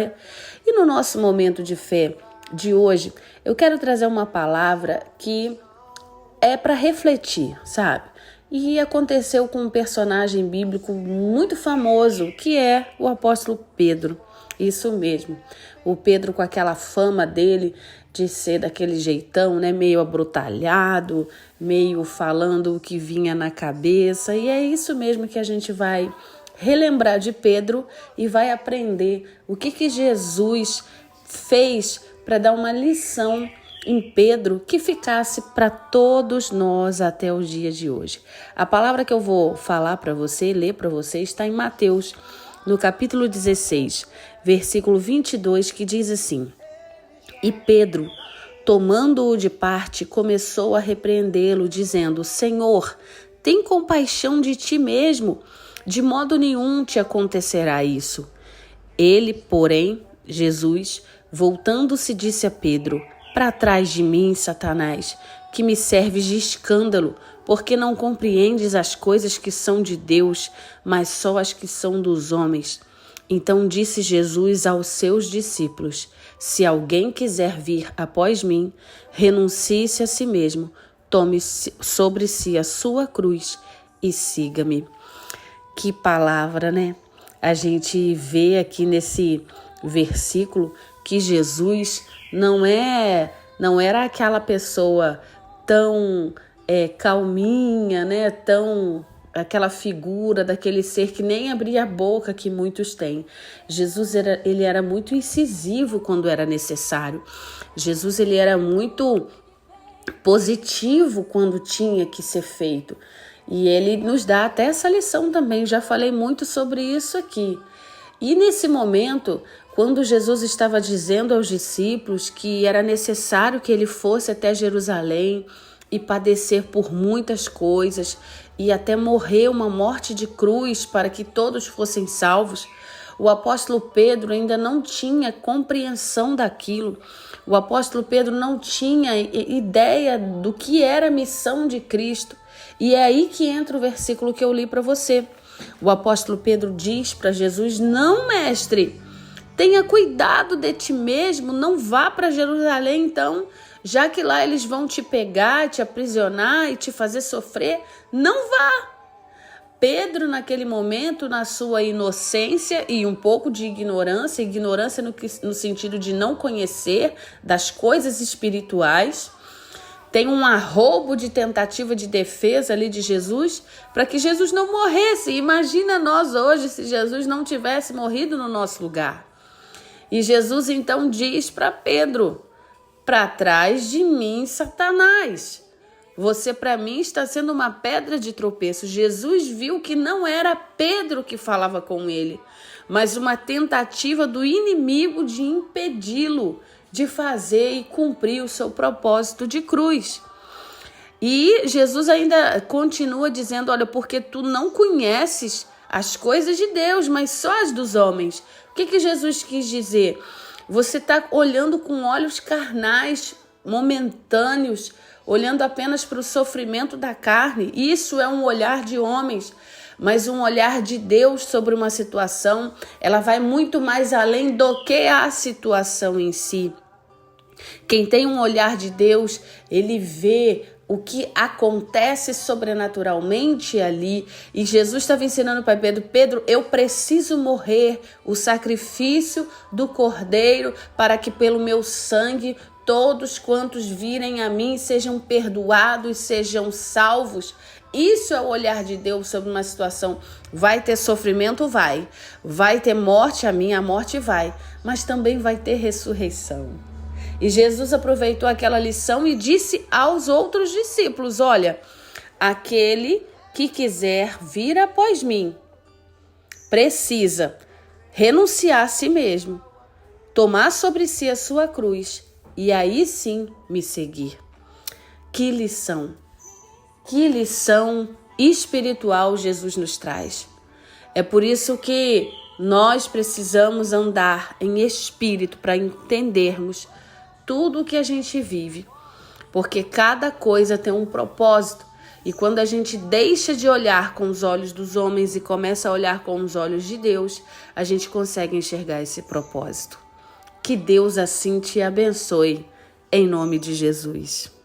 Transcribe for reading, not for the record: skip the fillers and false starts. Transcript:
E no nosso momento de fé de hoje, eu quero trazer uma palavra que é para refletir, sabe? E aconteceu com um personagem bíblico muito famoso, que é o apóstolo Pedro. Isso mesmo, o Pedro com aquela fama dele de ser daquele jeitão, né? Meio abrutalhado, meio falando o que vinha na cabeça. E é isso mesmo que a gente vai relembrar de Pedro e vai aprender o que Jesus fez para dar uma lição em Pedro que ficasse para todos nós até o dia de hoje. A palavra que eu vou falar para você, ler para você, está em Mateus, no capítulo 16, versículo 22, que diz assim: E Pedro, tomando-o de parte, começou a repreendê-lo, dizendo: Senhor, tem compaixão de ti mesmo, de modo nenhum te acontecerá isso. Ele, porém, Jesus, voltando-se, disse a Pedro: Para trás de mim, Satanás, que me serves de escândalo, porque não compreendes as coisas que são de Deus, mas só as que são dos homens. Então disse Jesus aos seus discípulos: Se alguém quiser vir após mim, renuncie-se a si mesmo, tome sobre si a sua cruz e siga-me. Que palavra, né? A gente vê aqui nesse versículo que Jesus não era aquela pessoa tão calminha, né? Tão aquela figura daquele ser que nem abria a boca que muitos têm. Jesus ele era muito incisivo quando era necessário. Jesus ele era muito positivo quando tinha que ser feito. E ele nos dá até essa lição também. Já falei muito sobre isso aqui. E nesse momento, quando Jesus estava dizendo aos discípulos que era necessário que ele fosse até Jerusalém e padecer por muitas coisas e até morrer uma morte de cruz para que todos fossem salvos, o apóstolo Pedro ainda não tinha compreensão daquilo. O apóstolo Pedro não tinha ideia do que era a missão de Cristo. E é aí que entra o versículo que eu li para você. O apóstolo Pedro diz para Jesus: Não, mestre, tenha cuidado de ti mesmo, não vá para Jerusalém então, já que lá eles vão te pegar, te aprisionar e te fazer sofrer, não vá. Pedro, naquele momento, na sua inocência e um pouco de ignorância no sentido de não conhecer das coisas espirituais, tem um arroubo de tentativa de defesa ali de Jesus para que Jesus não morresse. Imagina nós hoje se Jesus não tivesse morrido no nosso lugar. E Jesus então diz para Pedro: Para trás de mim, Satanás. Você para mim está sendo uma pedra de tropeço. Jesus viu que não era Pedro que falava com ele, mas uma tentativa do inimigo de impedi-lo de fazer e cumprir o seu propósito de cruz. E Jesus ainda continua dizendo: Olha, porque tu não conheces as coisas de Deus, mas só as dos homens. O que Jesus quis dizer? Você está olhando com olhos carnais, momentâneos, olhando apenas para o sofrimento da carne. Isso é um olhar de homens, mas um olhar de Deus sobre uma situação, ela vai muito mais além do que a situação em si. Quem tem um olhar de Deus, ele vê o que acontece sobrenaturalmente ali. E Jesus estava ensinando para Pedro: Pedro, eu preciso morrer, o sacrifício do Cordeiro, para que pelo meu sangue todos quantos virem a mim sejam perdoados, sejam salvos. Isso é o olhar de Deus sobre uma situação. Vai ter sofrimento? Vai. Vai ter morte? A minha morte vai. Mas também vai ter ressurreição. E Jesus aproveitou aquela lição e disse aos outros discípulos: Olha, aquele que quiser vir após mim precisa renunciar a si mesmo, tomar sobre si a sua cruz e aí sim me seguir. Que lição espiritual Jesus nos traz. É por isso que nós precisamos andar em espírito para entendermos tudo o que a gente vive, porque cada coisa tem um propósito E quando a gente deixa de olhar com os olhos dos homens e começa a olhar com os olhos de Deus, a gente consegue enxergar esse propósito. Que Deus assim te abençoe, em nome de Jesus.